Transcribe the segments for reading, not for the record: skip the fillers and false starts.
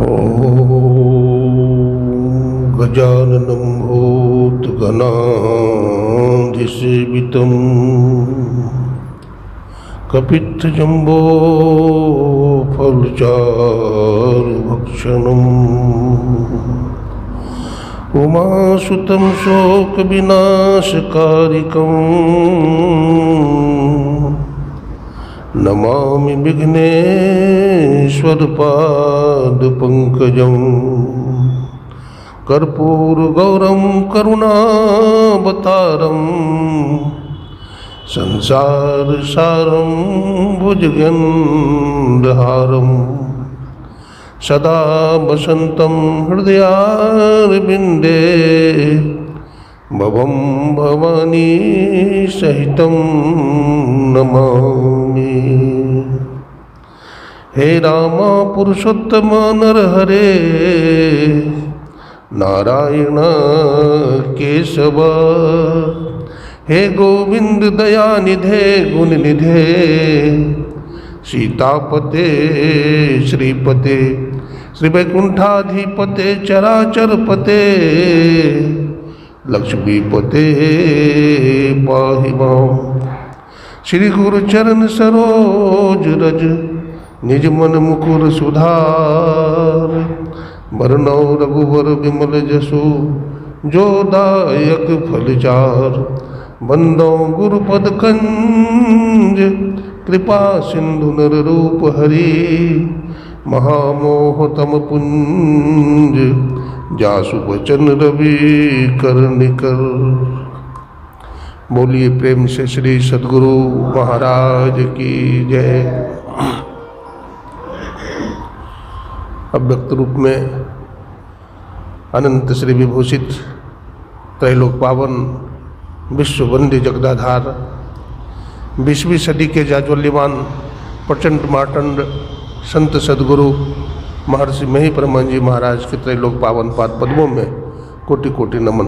ॐ गजाननं भूतगणाधिसेवितं कपित्थजम्बो फलचारुभक्षणम् उमासुतं शोकविनाशकारिकम् नमामि विघ्नेश्वरपादपङ्कजं कर्पूरगौरं करुणावतारं संसारसारं भुजगेन्द्रहारं सदा वसन्तं हृदयारविन्दे भवं भवानी सहितं नमामि। हे राम पुरुषोत्तम नरहरे नारायण केशव, हे गोविंद दयानिधे गुणनिधे सीतापते श्रीपते श्रीवैकुंठाधिपते चराचरपते लक्ष्मीपते पाहि मां। श्री गुरुचरण सरोज रज निज मन मुकुर सुधार, वरनौ रघुवर विमल जसु जो दायक फलचार। बंदो गुरुपद कंज कृपा सिंधु नर रूप हरि, महामोह तम पुंज जासु वचन रवि कर निकर। बोलिए प्रेम से श्री सद्गुरु महाराज की जय। अव्यक्त रूप में अनंत श्री विभूषित त्रैलोक पावन विश्व वंद्य जगदाधार 20वीं सदी के जाज्वल्यमान प्रचंड मार्तंड संत सद्गुरु महर्षि मही परमहंस जी महाराज के त्रैलोक पावन पाद पद्मों में कोटि कोटि नमन।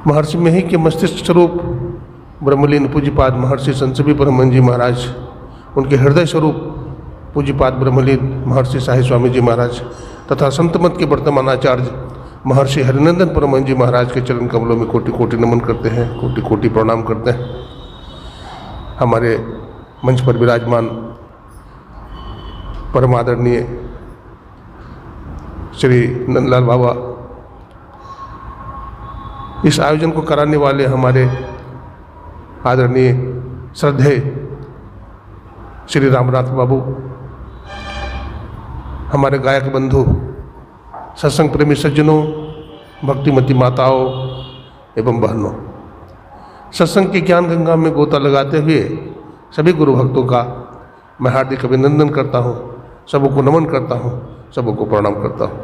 महर्षि मही के मस्तिष्क स्वरूप ब्रह्मलीन पूज्यपाद महर्षि संतसभी परमहंस जी महाराज, उनके हृदय स्वरूप पूज्यपाद ब्रह्मलीन महर्षि साई स्वामी जी महाराज तथा संतमत के वर्तमान आचार्य महर्षि हरिनंदन परमहंस जी महाराज के चरण कमलों में कोटि कोटि नमन करते हैं, कोटि कोटि प्रणाम करते हैं। हमारे मंच पर विराजमान परम आदरणीय श्री नंदलाल बाबा, इस आयोजन को कराने वाले हमारे आदरणीय श्रद्धेय श्री रामनाथ बाबू, हमारे गायक बंधु, सत्संग प्रेमी सज्जनों, भक्तिमती माताओं एवं बहनों, सत्संग की ज्ञान गंगा में गोता लगाते हुए सभी गुरु भक्तों का मैं हार्दिक अभिनंदन करता हूँ, सबको नमन करता हूँ, सबको प्रणाम करता हूँ।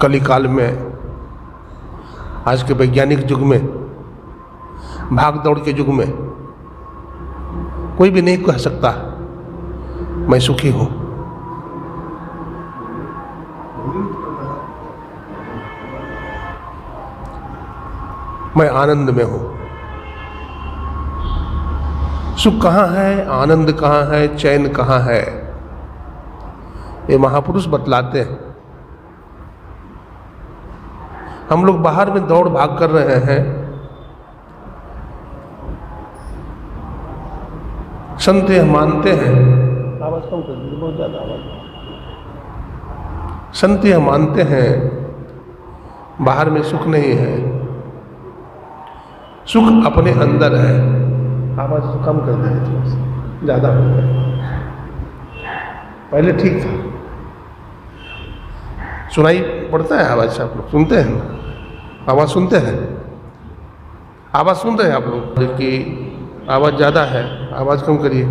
कली काल में, आज के वैज्ञानिक युग में, भाग दौड़ के युग में कोई भी नहीं कह सकता मैं सुखी हूँ। मैं आनंद में हूँ। सुख कहाँ है, आनंद कहाँ है, चैन कहाँ है, ये महापुरुष बतलाते हैं। हम लोग बाहर में दौड़ भाग कर रहे हैं, संत यह मानते हैं, आवाज कम कर दीजिए, बहुत ज्यादा आवाज। संत यह मानते हैं बाहर में सुख नहीं है, सुख अपने अंदर है। आवाज तो कम कर दीजिए, थोड़ा सा ज्यादा हो गया, पहले ठीक था। सुनाई पड़ता है आवाज? आप लोग सुनते हैं? आवाज सुनते हैं? आवाज सुन रहे हैं आप लोग कि आवाज ज़्यादा है? आवाज कम करिए।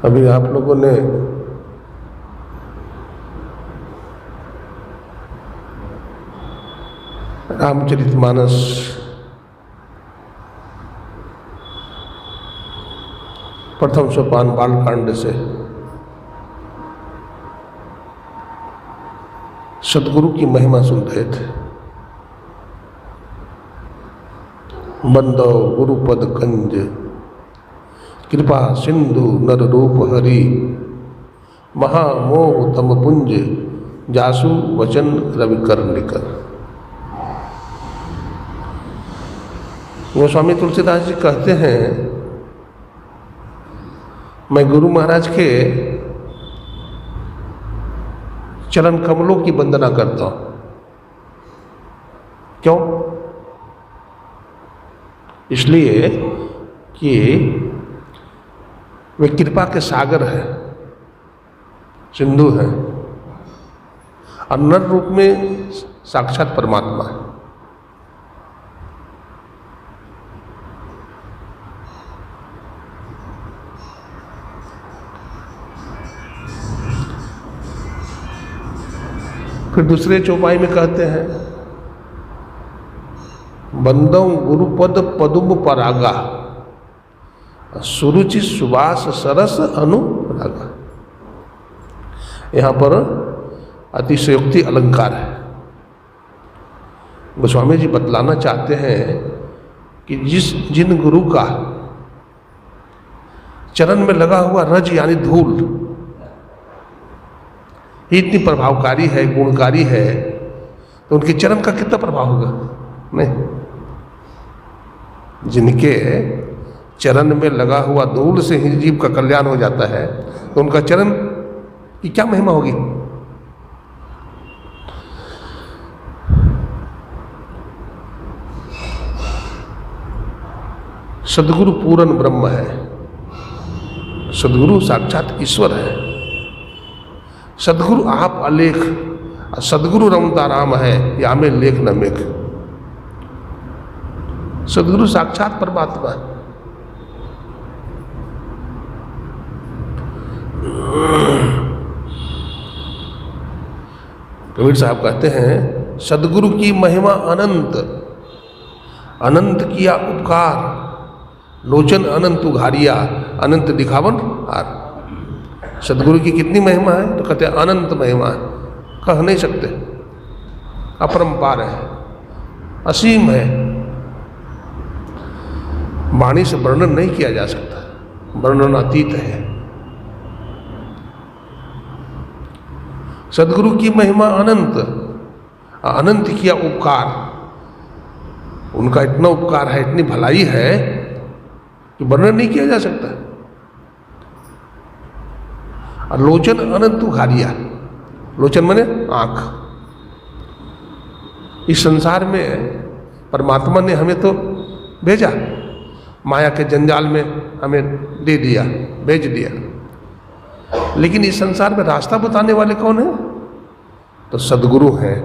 अभी आप लोगों ने रामचरितमानस प्रथम सोपान बालकांड से सदगुरु की महिमा सुन रहे थे। बंदो गुरुपद कंज कृपा सिंधु नर रूप हरि महामोह तम पुंज जासु वचन रविकर निकर। गोस्वामी तुलसीदास जी कहते हैं, मैं गुरु महाराज के चरण कमलों की वंदना करता हूं। क्यों? इसलिए कि वे कृपा के सागर हैं, सिंधु हैं, और नर रूप में साक्षात परमात्मा है। फिर दूसरे चौपाई में कहते हैं, बंदौ गुरुपद पदुम परागा सुरुचि सुवास सरस अनुरागा। यहाँ पर अतिशयोक्ति अलंकार है। गोस्वामी जी बतलाना चाहते हैं कि जिन गुरु का चरण में लगा हुआ रज यानी धूल ही इतनी प्रभावकारी है, गुणकारी है, तो उनके चरण का कितना प्रभाव होगा? नहीं। जिनके चरण में लगा हुआ धूल से ही जीव का कल्याण हो जाता है, तो उनका चरण की क्या महिमा होगी? सदगुरु पूर्ण ब्रह्म है, सदगुरु साक्षात ईश्वर है, सदगुरु आप अलेख, सदगुरु रमता राम है, या में लेख न मेख। सदगुरु साक्षात परमात्मा है। कबीर साहब कहते हैं, सदगुरु की महिमा अनंत, अनंत किया उपकार, लोचन अनंत उघारिया, अनंत दिखावन हार। सदगुरु की कितनी महिमा है? तो कहते हैं अनंत महिमा है, कह नहीं सकते, अपरंपार है, असीम है, वाणी से वर्णन नहीं किया जा सकता, वर्णन अतीत है। सदगुरु की महिमा अनंत, अनंत किया उपकार, उनका इतना उपकार है, इतनी भलाई है कि वर्णन नहीं किया जा सकता। और लोचन अनंत उघारिया, लोचन माने आंख। इस संसार में परमात्मा ने हमें तो भेजा, माया के जंजाल में हमें दे दिया, भेज दिया, लेकिन इस संसार में रास्ता बताने वाले कौन है? तो सदगुरु हैं।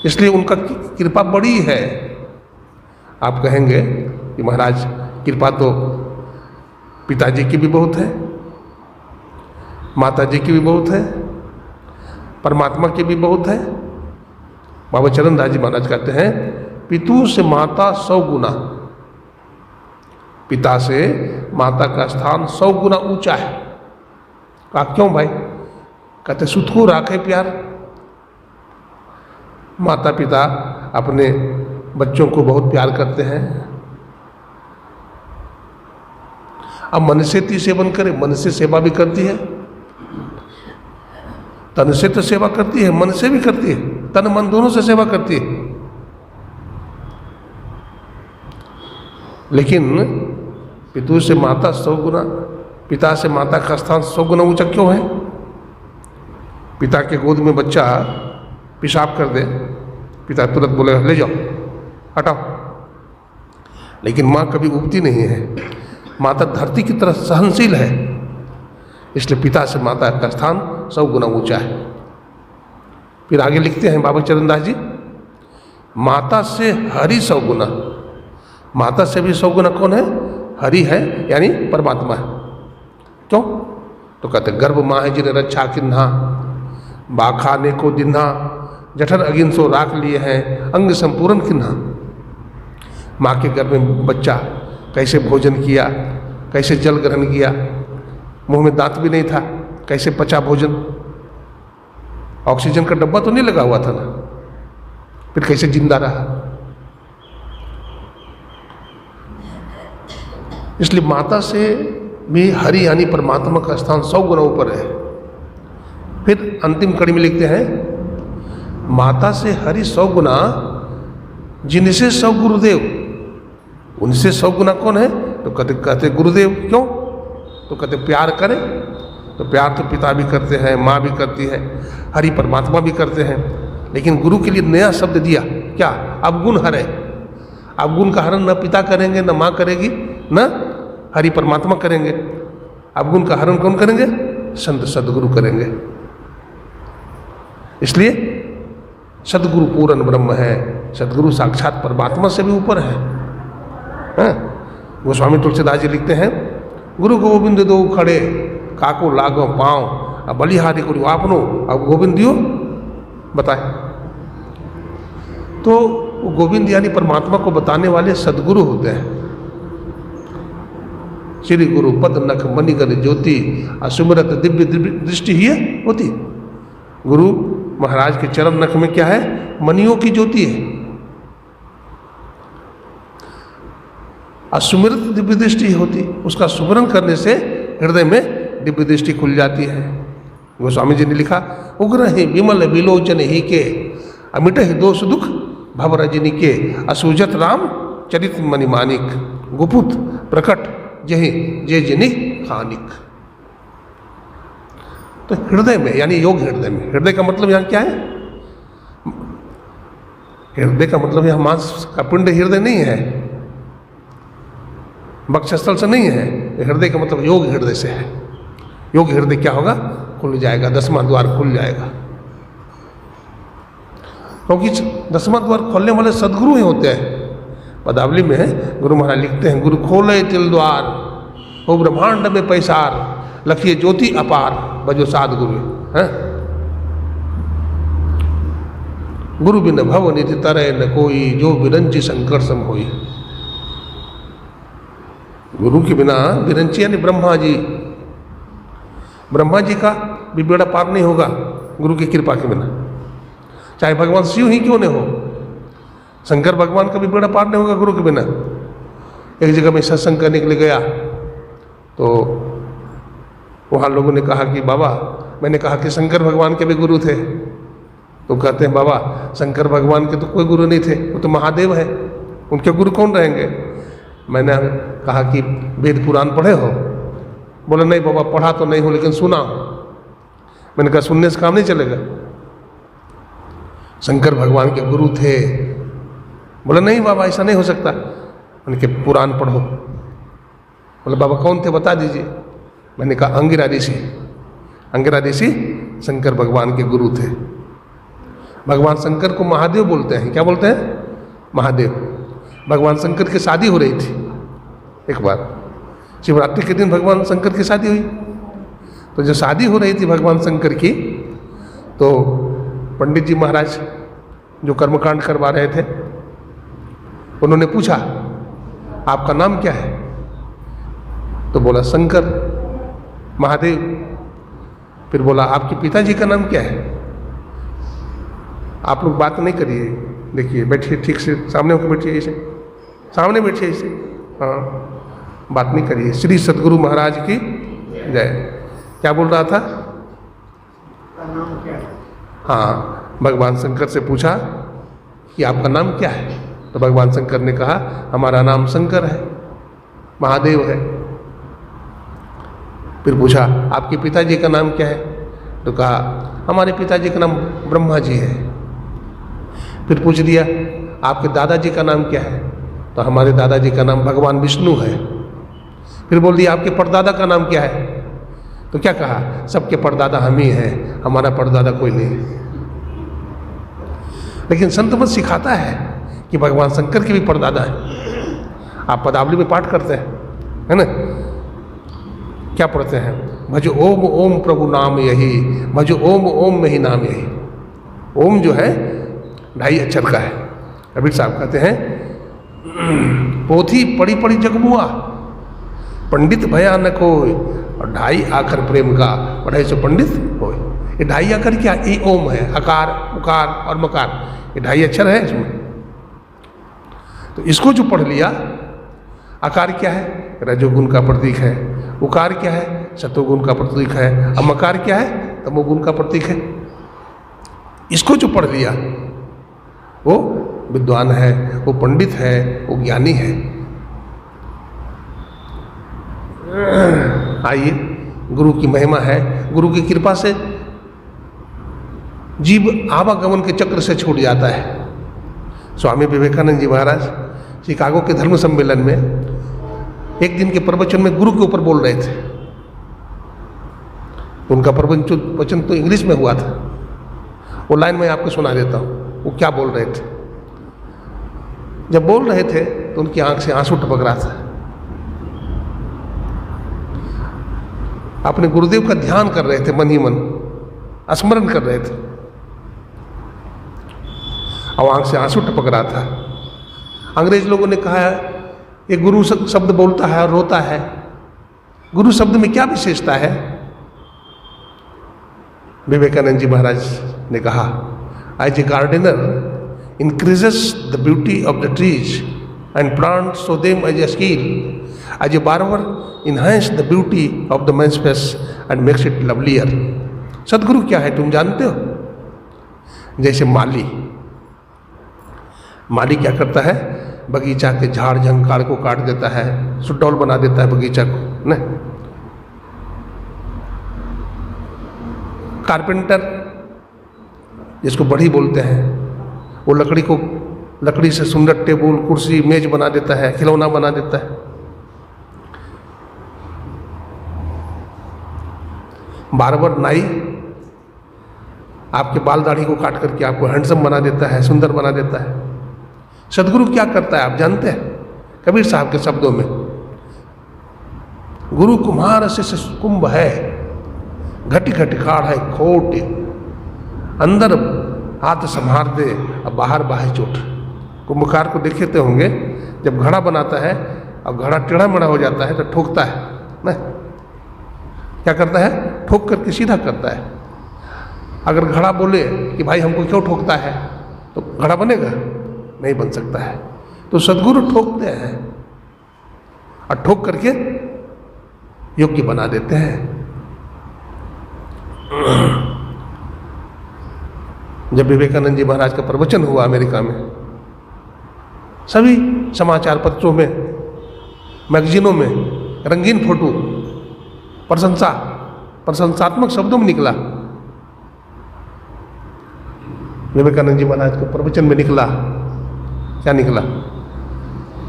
इसलिए उनका कृपा बड़ी है। आप कहेंगे कि महाराज कृपा तो पिताजी की भी बहुत है, माता जी की भी बहुत है, परमात्मा की भी बहुत है। बाबा चरण दास जी महाराज कहते हैं, पितु से माता 100 गुना, पिता से माता का स्थान 100 गुना ऊंचा है। कहा क्यों भाई? कहते सुथू राखे प्यार। माता पिता अपने बच्चों को बहुत प्यार करते हैं। अब मन से ती सेवन करे, मन से सेवा भी करती है, तन से तो सेवा करती है, मन से भी करती है, तन मन दोनों से सेवा करती है। लेकिन पितु से माता 100 गुना, पिता से माता का स्थान 100 गुना ऊंचा क्यों है? पिता के गोद में बच्चा पेशाब कर दे, पिता तुरंत बोले ले जाओ, हटाओ। लेकिन माँ कभी उबती नहीं है, माता धरती की तरह सहनशील है, इसलिए पिता से माता का स्थान 100 गुना ऊंचा है। फिर आगे लिखते हैं बाबा चरण दास जी, माता से हरि 100 गुना, माता से भी 100 गुना कौन है? हरि है, यानी परमात्मा है। क्यों? तो कहते गर्भ माँ है जिन्हें रक्षा किन्हा, बाखा ने को दिन्हा, जठर अगिन सो राख लिए हैं, अंग संपूर्ण किन्हा। माँ के गर्भ में बच्चा कैसे भोजन किया, कैसे जल ग्रहण किया, मुंह में दांत भी नहीं था, कैसे पचा भोजन, ऑक्सीजन का डब्बा तो नहीं लगा हुआ था ना, फिर कैसे जिंदा रहा। इसलिए माता से भी हरि यानी परमात्मा का स्थान 100 गुना ऊपर है। फिर अंतिम कड़ी में लिखते हैं, माता से हरि 100 गुना, जिनसे 100 गुरुदेव, उनसे 100 गुना कौन है? तो कहते गुरुदेव। क्यों? तो कहते प्यार करें, तो प्यार तो पिता भी करते हैं, माँ भी करती है, हरि परमात्मा भी करते हैं। लेकिन गुरु के लिए नया शब्द दिया, क्या? अवगुण हरे। अवगुण का हरण न पिता करेंगे, न माँ करेगी, न हरि परमात्मा करेंगे। अवगुण का हरण कौन करेंगे? संत सदगुरु करेंगे। इसलिए सदगुरु पूर्ण ब्रह्म है, सदगुरु साक्षात परमात्मा से भी ऊपर है। गोस्वामी तुलसीदास जी लिखते हैं, गुरु गोविंद दो खड़े, काको लागो पाँव, अब बलिहारी को आपनो, अब गोविंद दियो बताए। तो गोविंद यानी परमात्मा को बताने वाले सदगुरु होते हैं। श्री गुरु पद नख मणिगण ज्योति, असुमरत दिव्य दृष्टि ही होती। गुरु महाराज के चरण नख में क्या है? मणियों की ज्योति है। असुमृत दिव्य दृष्टि होती, उसका सुमरण करने से हृदय में दिव्य दृष्टि खुल जाती है। गोस्वामी जी ने लिखा, उग्र ही विमल विलोचन ही के, अमिट ही दोष दुख भव रजनी के, असुजत राम चरित मणिमानिक, गुपुत प्रकट जहि जे जिनि खानिक। तो हृदय में यानी योग हृदय में, हृदय का मतलब यहाँ क्या है? हृदय का मतलब यहाँ मांस का पिंड हृदय नहीं है, वक्षस्थल से नहीं है। हृदय का मतलब योग हृदय से है। योग हृदय क्या होगा? खुल जाएगा, 10वां द्वार खुल जाएगा। क्योंकि 10वां द्वार खोलने वाले सदगुरु ही होते हैं। पदावली में है, गुरु महाराज लिखते हैं, गुरु खोले तिल द्वार, हो ब्रह्मांड में पैसार, लखिए ज्योति अपार, बजो साध गुरु है। गुरु बिन भव निधि तरय न कोई, जो विरंची संकट सम होई। गुरु के बिना, विरंची यानी ब्रह्मा जी, ब्रह्मा जी का भी बेड़ा पार नहीं होगा गुरु की कृपा के बिना, चाहे भगवान शिव ही क्यों नहीं हो। शंकर भगवान का भी बेड़ा पार नहीं होगा गुरु के बिना। एक जगह में सत्संग करने के लिए गया तो वहाँ लोगों ने कहा कि बाबा, मैंने कहा कि शंकर भगवान के भी गुरु थे। तो कहते हैं, बाबा शंकर भगवान के तो कोई गुरु नहीं थे, वो तो महादेव है, उनके गुरु कौन रहेंगे? मैंने कहा कि वेद पुराण पढ़े हो? बोले नहीं बाबा, पढ़ा तो नहीं हो लेकिन सुना हो। मैंने कहा सुनने से काम नहीं चलेगा, शंकर भगवान के गुरु थे। बोले नहीं बाबा, ऐसा नहीं हो सकता। मैंने कहा पुराण पढ़ो। बोले बाबा कौन थे बता दीजिए। मैंने कहा अंगिरा ऋषि। अंगिरा ऋषि शंकर भगवान के गुरु थे। भगवान शंकर को महादेव बोलते हैं। क्या बोलते हैं? महादेव। भगवान शंकर की शादी हो रही थी एक बार, शिवरात्रि के दिन भगवान शंकर की शादी हुई। तो जब शादी हो रही थी भगवान शंकर की, तो पंडित जी महाराज जो कर्मकांड करवा रहे थे, उन्होंने पूछा आपका नाम क्या है? तो बोला शंकर महादेव। फिर बोला आपके पिताजी का नाम क्या है? आप लोग बात नहीं करिए, देखिए बैठिए ठीक से, सामने होकर बैठिए, इसे सामने बैठिए, इसे हाँ, बात नहीं करिए। श्री सदगुरु महाराज की जय। क्या बोल रहा था? नाम क्या है? हाँ, भगवान शंकर से पूछा कि आपका नाम क्या है? तो भगवान शंकर ने कहा हमारा नाम शंकर है, महादेव है। फिर पूछा आपके पिताजी का नाम क्या है? तो कहा हमारे पिताजी का नाम ब्रह्मा जी है। फिर पूछ दिया आपके दादाजी का नाम क्या है? तो हमारे दादाजी का नाम भगवान विष्णु है। फिर बोल दिया आपके परदादा का नाम क्या है? तो क्या कहा सबके परदादा हम ही हैं, हमारा परदादा कोई नहीं है। लेकिन संत मत सिखाता है कि भगवान शंकर के भी परदादा है। आप पदावली में पाठ करते हैं, है ना? क्या पढ़ते हैं? भजो ओम ओम प्रभु नाम यही, भजो ओम ओम में ही नाम यही। ओम जो है 2.5 अक्षर का है। कबीर साहब कहते हैं पोथी पढ़ी पढ़ी जगमुआ, पंडित भयानक होय और ढाई आखर प्रेम का पढ़ाई से पंडित होय। ये ढाई आखर क्या? ए ओम है, अकार उकार और मकार, ये ढाई अक्षर है इसमें। तो इसको जो पढ़ लिया, आकार क्या है? रजोगुण का प्रतीक है। उकार क्या है? सतोगुण का प्रतीक है। अब मकार क्या है? तमोगुण का प्रतीक है। इसको जो पढ़ लिया वो विद्वान है, वो पंडित है, वो ज्ञानी है। आइए, गुरु की महिमा है। गुरु की कृपा से जीव आवागमन के चक्र से छूट जाता है। स्वामी विवेकानंद जी महाराज शिकागो के धर्म सम्मेलन में एक दिन के प्रवचन में गुरु के ऊपर बोल रहे थे। उनका प्रवचन तो इंग्लिश में हुआ था। वो लाइन मैं आपको सुना देता हूँ, वो क्या बोल रहे थे। जब बोल रहे थे तो उनकी आंख से आंसू टपक रहा था। अपने गुरुदेव का ध्यान कर रहे थे, मन ही मन स्मरण कर रहे थे, और आंख से आंसू टपक रहा था। अंग्रेज लोगों ने कहा ये गुरु शब्द बोलता है और रोता है, गुरु शब्द में क्या विशेषता है? विवेकानंद जी महाराज ने कहा, as a gardener increases the beauty of the trees and plants show them as a skill, as a barber enhance the beauty of the man's face and makes it lovelier। सदगुरु क्या है तुम जानते हो? जैसे माली क्या करता है? बगीचा के झाड़ झंकाड़ को काट देता है, सुडौल बना देता है बगीचा को, न? कारपेंटर जिसको बढ़ी बोलते हैं, वो लकड़ी से सुंदर टेबल कुर्सी मेज बना देता है, खिलौना बना देता है। बार्बर नाई आपके बाल दाढ़ी को काट करके आपको हैंडसम बना देता है, सुंदर बना देता है। सदगुरु क्या करता है आप जानते हैं? कबीर साहब के शब्दों में, गुरु कुम्हार से कुंभ है, घटी घटी खाड़ है खोट, अंदर हाथ संभार दे अब बाहर बाहे चोट। कुंभकार को देखे होंगे, जब घड़ा बनाता है अब घड़ा टेढ़ा मेढ़ा हो जाता है तो ठोकता है ना, क्या करता है? ठोक करके सीधा करता है। अगर घड़ा बोले कि भाई हमको क्यों ठोकता है, तो घड़ा बनेगा? नहीं बन सकता है। तो सदगुरु ठोकते हैं और ठोक करके योग्य बना देते हैं। जब विवेकानंद जी महाराज का प्रवचन हुआ अमेरिका में, सभी समाचार पत्रों में, मैगजीनों में रंगीन फोटो, प्रशंसात्मक शब्दों में निकला। विवेकानंद जी महाराज के प्रवचन में निकला, क्या निकला?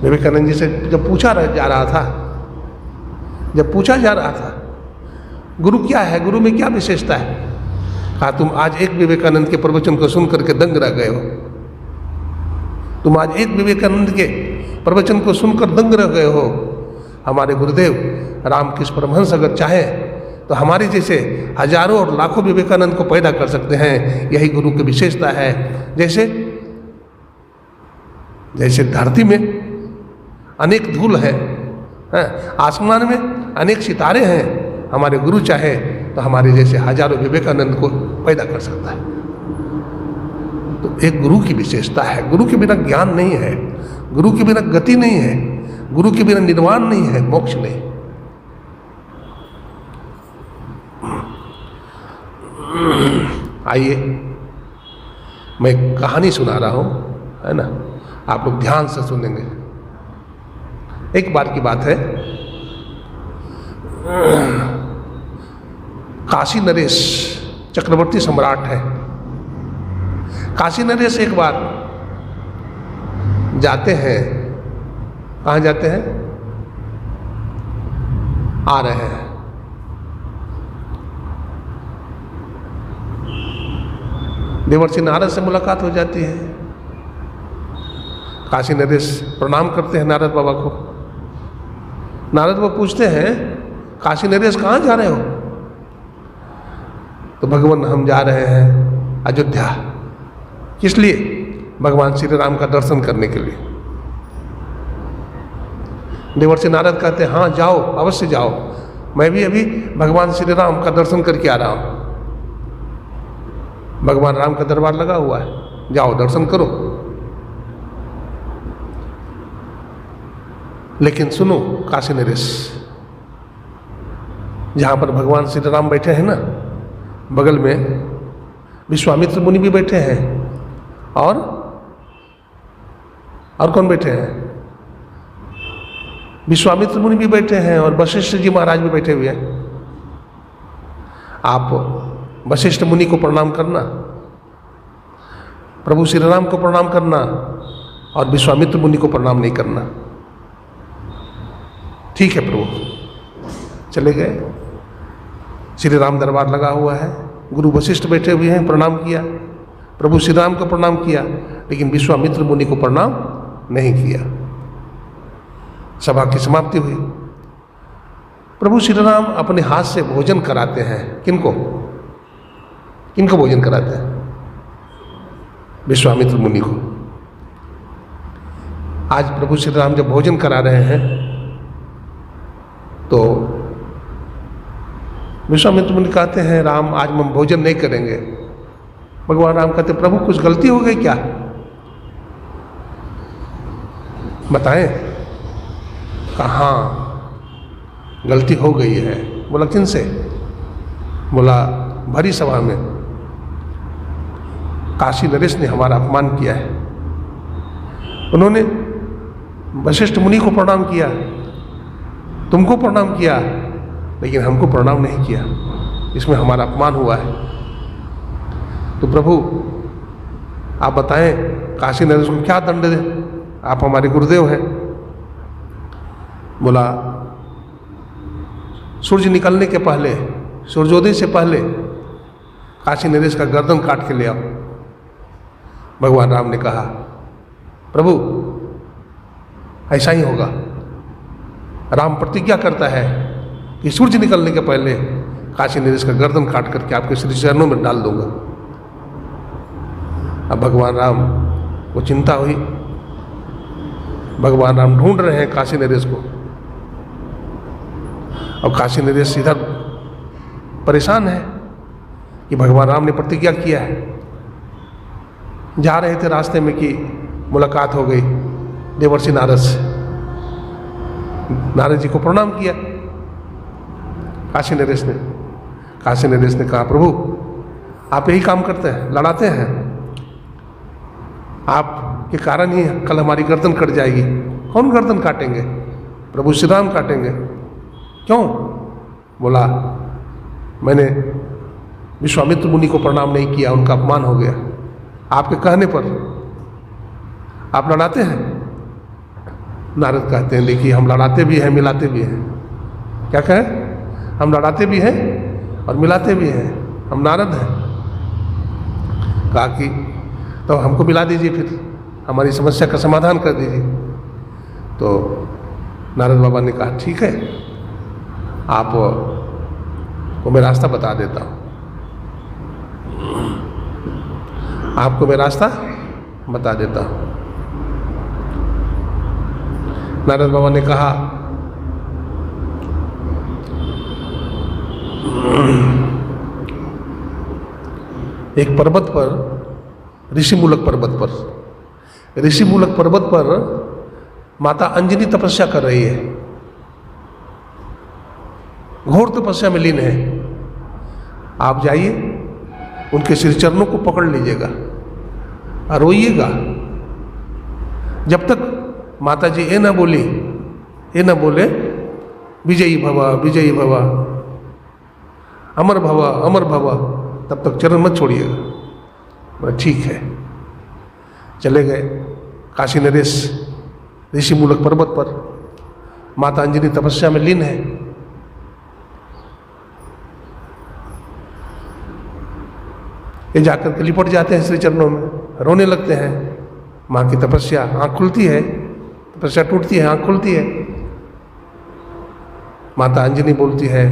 विवेकानंद जी से जब पूछा जा रहा था गुरु क्या है, गुरु में क्या विशेषता है, कहा तुम आज एक विवेकानंद के प्रवचन को सुन करके दंग रह गए हो। तुम आज एक विवेकानंद के प्रवचन को सुनकर दंग रह गए हो। हमारे गुरुदेव रामकृष्ण परमहंस अगर चाहे तो हमारे जैसे हजारों और लाखों विवेकानंद को पैदा कर सकते हैं। यही गुरु की विशेषता है। जैसे धरती में अनेक धूल है, आसमान में अनेक सितारे हैं, हमारे गुरु चाहे तो हमारे जैसे हजारों विवेकानंद को पैदा कर सकता है। तो एक गुरु की विशेषता है। गुरु के बिना ज्ञान नहीं है, गुरु के बिना गति नहीं है, गुरु के बिना निर्वाण नहीं है, मोक्ष नहीं। आइए, मैं कहानी सुना रहा हूं, है ना, आप लोग ध्यान से सुनेंगे। एक बार की बात है, काशी नरेश चक्रवर्ती सम्राट है। काशी नरेश एक बार जाते हैं, कहाँ जाते हैं? आ रहे हैं। देवर्षि नारद से मुलाकात हो जाती है। काशी नरेश प्रणाम करते हैं नारद बाबा को। नारद बाबा पूछते हैं, काशी नरेश कहाँ जा रहे हो? तो भगवान हम जा रहे हैं अयोध्या। किस लिए? भगवान श्री राम का दर्शन करने के लिए। देवर्षि नारद कहते हैं हाँ जाओ, अवश्य जाओ, मैं भी अभी भगवान श्री राम का दर्शन करके आ रहा हूँ। भगवान राम का दरबार लगा हुआ है, जाओ दर्शन करो। लेकिन सुनो काशी नरेश, जहाँ पर भगवान श्री राम बैठे हैं ना, बगल में विश्वामित्र मुनि भी बैठे हैं, और कौन बैठे हैं? विश्वामित्र मुनि भी बैठे हैं और वशिष्ठ जी महाराज भी बैठे हुए हैं। आप वशिष्ठ मुनि को प्रणाम करना, प्रभु श्री राम को प्रणाम करना, और विश्वामित्र मुनि को प्रणाम नहीं करना। ठीक है प्रभु। चले गए। श्री राम दरबार लगा हुआ है, गुरु वशिष्ठ बैठे हुए हैं, प्रणाम किया, प्रभु श्री राम को प्रणाम किया, लेकिन विश्वामित्र मुनि को प्रणाम नहीं किया। सभा की समाप्ति हुई। प्रभु श्री राम अपने हाथ से भोजन कराते हैं। किनको किनको भोजन कराते हैं? विश्वामित्र मुनि को। आज प्रभु श्री राम जब भोजन करा रहे हैं तो विश्वामित्र मुनि कहते हैं राम आज हम भोजन नहीं करेंगे। भगवान राम कहते प्रभु कुछ गलती हो गई क्या, बताएं। कहाँ गलती हो गई है? बोला किनसे? बोला भरी सभा में काशी नरेश ने हमारा अपमान किया है। उन्होंने वशिष्ठ मुनि को प्रणाम किया, तुमको प्रणाम किया, लेकिन हमको प्रणाम नहीं किया, इसमें हमारा अपमान हुआ है। तो प्रभु आप बताएं काशी नरेश को क्या दंड दें, आप हमारे गुरुदेव हैं। बोला सूर्य निकलने के पहले, सूर्योदय से पहले काशी नरेश का गर्दन काट के ले आओ। भगवान राम ने कहा प्रभु ऐसा ही होगा। राम प्रतिज्ञा करता है कि सूर्य निकलने के पहले काशी नरेश का गर्दन काट करके आपके श्री चरणों में डाल दूंगा। अब भगवान राम को चिंता हुई। भगवान राम ढूंढ रहे हैं काशी नरेश को, और काशी नरेश इधर परेशान है कि भगवान राम ने प्रतिज्ञा किया है। जा रहे थे रास्ते में कि मुलाकात हो गई देवर्षि नारद से। नारद जी को प्रणाम किया काशी नरेश ने। काशी नरेश ने कहा प्रभु आप यही काम करते हैं, लड़ाते हैं, आपके कारण ही कल हमारी गर्दन कट जाएगी। कौन गर्दन काटेंगे? प्रभु श्री राम काटेंगे। क्यों? बोला मैंने विश्वामित्र मुनि को प्रणाम नहीं किया, उनका अपमान हो गया। आपके कहने पर आप लड़ाते हैं। नारद कहते हैं देखिए हम लड़ाते भी हैं मिलाते भी हैं। क्या कहें? हम लड़ाते भी हैं और मिलाते भी हैं, हम नारद हैं। कहा कि तो हमको मिला दीजिए, फिर हमारी समस्या का समाधान कर दीजिए। तो नारद बाबा ने कहा ठीक है, आप को मैं रास्ता बता देता हूँ, आपको मैं रास्ता बता देता हूँ। नारद बाबा ने कहा एक पर्वत पर, ऋषिमूलक पर्वत पर माता अंजनी तपस्या कर रही है, घोर तपस्या में लीन है। आप जाइए उनके श्री चरणों को पकड़ लीजिएगा और रोइएगा जब तक माता जी ये ना बोले विजयी भवा विजयी भवा, अमर भवा अमर भवा, तब तक चरण मत छोड़िएगा। बोला ठीक है। चले गए काशी नरेश ऋषिमूलक पर्वत पर, माता अंजनी तपस्या में लीन है। ये जाकर के लिपट जाते हैं श्री चरणों में, रोने लगते हैं। माँ की तपस्या, आँख खुलती है, तपस्या टूटती है, आँख खुलती है। माता अंजनी बोलती है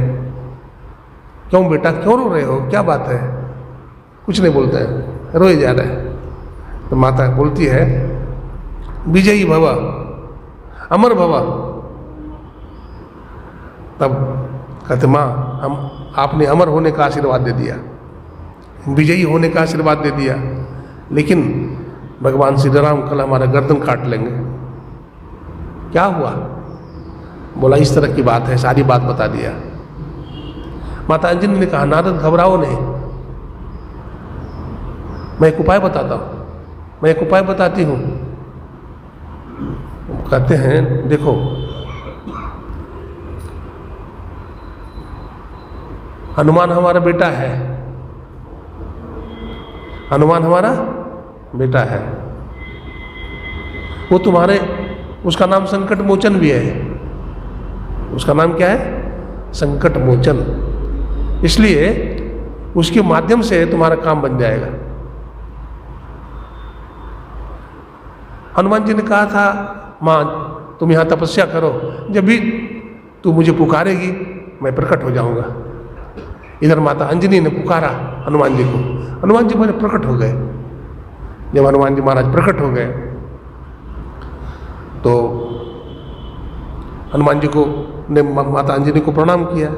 क्यों बेटा, क्यों रो रहे हो, क्या बात है? कुछ नहीं बोलते हैं, रोए जा रहे हैं। तो माता बोलती है विजयी भवा अमर भवा, तब कहते माँ आपने अमर होने का आशीर्वाद दे दिया, विजयी होने का आशीर्वाद दे दिया, लेकिन भगवान श्री राम कल हमारा गर्दन काट लेंगे। क्या हुआ? बोला इस तरह की बात है, सारी बात बता दिया। माता अंजनी ने कहा नारद घबराओ नहीं, मैं एक उपाय बताता हूँ, मैं एक उपाय बताती हूँ। कहते हैं देखो हनुमान हमारा बेटा है, हनुमान हमारा बेटा है, वो तुम्हारे, उसका नाम संकट मोचन भी है। उसका नाम क्या है? संकट मोचन। इसलिए उसके माध्यम से तुम्हारा काम बन जाएगा। हनुमान जी ने कहा था माँ तुम यहाँ तपस्या करो, जब भी तू मुझे पुकारेगी मैं प्रकट हो जाऊंगा। इधर माता अंजनी ने पुकारा हनुमान जी को, हनुमान जी बड़े प्रकट हो गए। जब हनुमान जी महाराज प्रकट हो गए तो हनुमान जी को ने माता अंजनी को प्रणाम किया,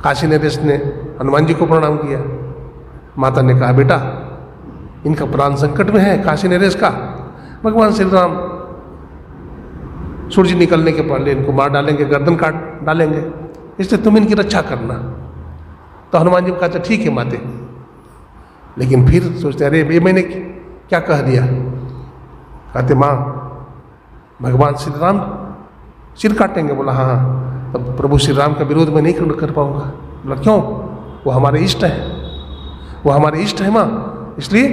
काशी नरेश ने हनुमान जी को प्रणाम किया। माता ने कहा बेटा इनका प्राण संकट में है, काशी नरेश का, भगवान श्री राम सूर्य निकलने के पहले इनको मार डालेंगे, गर्दन काट डालेंगे, इसलिए तुम इनकी रक्षा करना। तो हनुमान जी को कहा ठीक है माते, लेकिन फिर सोचते अरे ये मैंने क्या कह दिया। कहते माँ भगवान श्री राम सिर काटेंगे। बोला हाँ, तब प्रभु श्री राम का विरोध मैं नहीं कर पाऊंगा। बोला क्यों? वो हमारे इष्ट हैं, वो हमारे इष्ट है माँ, इसलिए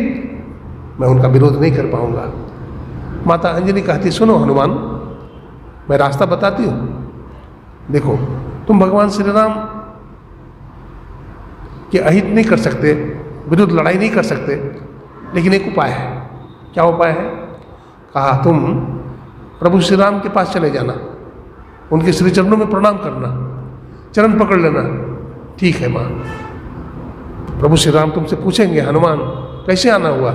मैं उनका विरोध नहीं कर पाऊंगा। माता अंजनी कहती सुनो हनुमान, मैं रास्ता बताती हूँ। देखो तुम भगवान श्री राम के अहित नहीं कर सकते, विरुद्ध लड़ाई नहीं कर सकते, लेकिन एक उपाय है। क्या उपाय है? कहा तुम प्रभु श्री राम के पास चले जाना, उनके श्री चरणों में प्रणाम करना, चरण पकड़ लेना। ठीक है माँ। प्रभु श्री राम तुमसे पूछेंगे हनुमान कैसे आना हुआ,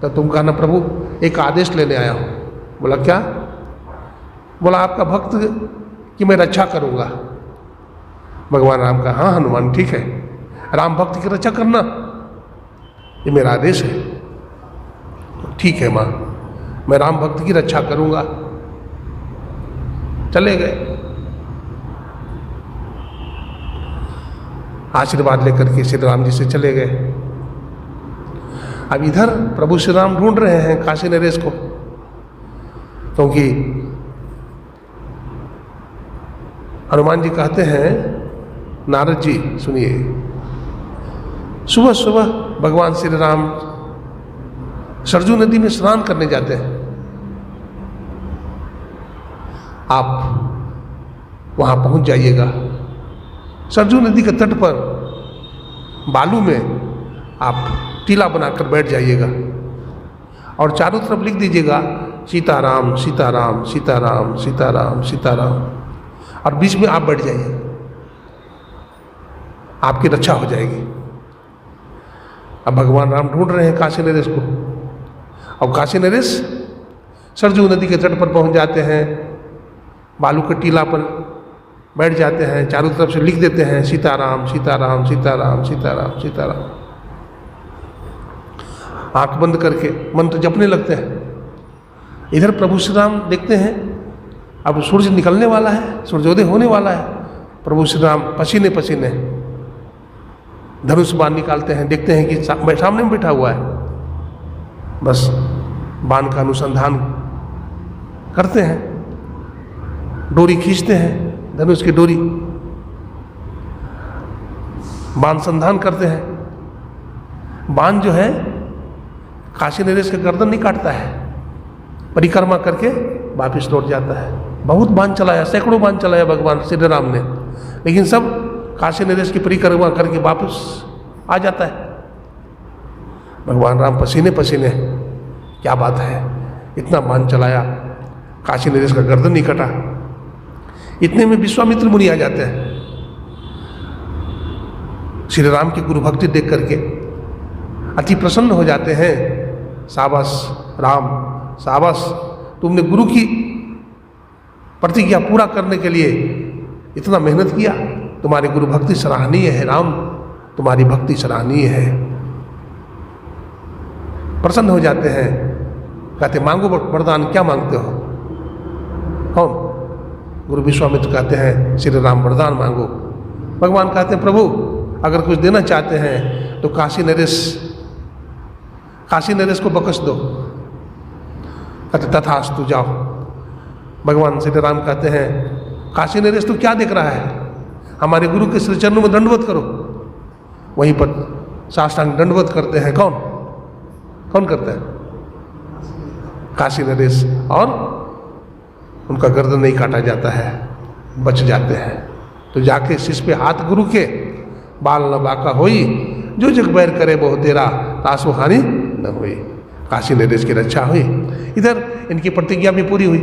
तो तुम कहना प्रभु एक आदेश लेने आया हूँ। बोला क्या? बोला आपका भक्त की मैं रक्षा करूँगा। भगवान राम का हाँ हनुमान ठीक है, राम भक्त की रक्षा करना ये मेरा आदेश है। ठीक है माँ, मैं राम भक्त की रक्षा करूँगा। चले गए, आशीर्वाद लेकर के श्री राम जी से चले गए। अब इधर प्रभु श्री राम ढूंढ रहे हैं काशी नरेश को, क्योंकि हनुमान जी कहते हैं नारद जी सुनिए, सुबह सुबह भगवान श्री राम सरजू नदी में स्नान करने जाते हैं। आप वहां पहुंच जाइएगा, सरजू नदी के तट पर बालू में आप टीला बनाकर बैठ जाइएगा और चारों तरफ लिख दीजिएगा सीताराम सीताराम सीताराम सीताराम सीताराम, और बीच में आप बैठ जाइए, आपकी रक्षा हो जाएगी। अब भगवान राम ढूंढ रहे हैं काशी नरेश को, और काशी नरेश सरजू नदी के तट पर पहुंच जाते हैं, बालू के टीला पर बैठ जाते हैं, चारों तरफ से लिख देते हैं सीताराम सीताराम सीताराम सीताराम सीताराम। आंख बंद करके मंत्र जपने लगते हैं। इधर प्रभु श्री राम देखते हैं अब सूर्य निकलने वाला है, सूर्योदय होने वाला है। प्रभु श्री राम पसीने पसीने धनुष बाण निकालते हैं, देखते हैं कि सामने में बैठा हुआ है, बस बाण का अनुसंधान करते हैं, डोरी खींचते हैं, धनुष की डोरी, बाण संधान करते हैं। बाण जो है काशी नरेश का गर्दन नहीं काटता है, परिक्रमा करके वापिस लौट जाता है। बहुत बाण चलाया, सैकड़ों बाण चलाया भगवान श्री राम ने, लेकिन सब काशी नरेश की परिक्रमा करके वापस आ जाता है। भगवान राम पसीने पसीने, क्या बात है, इतना बाण चलाया, काशी नरेश का गर्दन नहीं कटा। इतने में विश्वामित्र मुनि आ जाते हैं। श्री राम की गुरु भक्ति देख करके अति प्रसन्न हो जाते हैं। शाबाश राम, शाबाश, तुमने गुरु की प्रतिज्ञा पूरा करने के लिए इतना मेहनत किया, तुम्हारी गुरु भक्ति सराहनीय है राम, तुम्हारी भक्ति सराहनीय है। प्रसन्न हो जाते हैं, कहते मांगो वरदान, क्या मांगते हो? कौन? गुरु विश्वामित्र कहते हैं श्री राम वरदान मांगो। भगवान कहते हैं प्रभु अगर कुछ देना चाहते हैं तो काशी नरेश को बख्श दो। कहते तथास्तु, जाओ। भगवान श्री राम कहते हैं काशी नरेश तो क्या देख रहा है, हमारे गुरु के श्री चरणों में दंडवत करो। वहीं पर साष्टांग दंडवत करते हैं। कौन करता है? काशी नरेश। और उनका गर्दन नहीं काटा जाता है, बच जाते हैं। तो जाके शीश पे हाथ गुरु के, बाल न बाका होई, जो जग बैर करे बहु तेरा, तासु हानि न हुई। काशी नरेश की रक्षा हुई। इधर इनकी प्रतिज्ञा भी पूरी हुई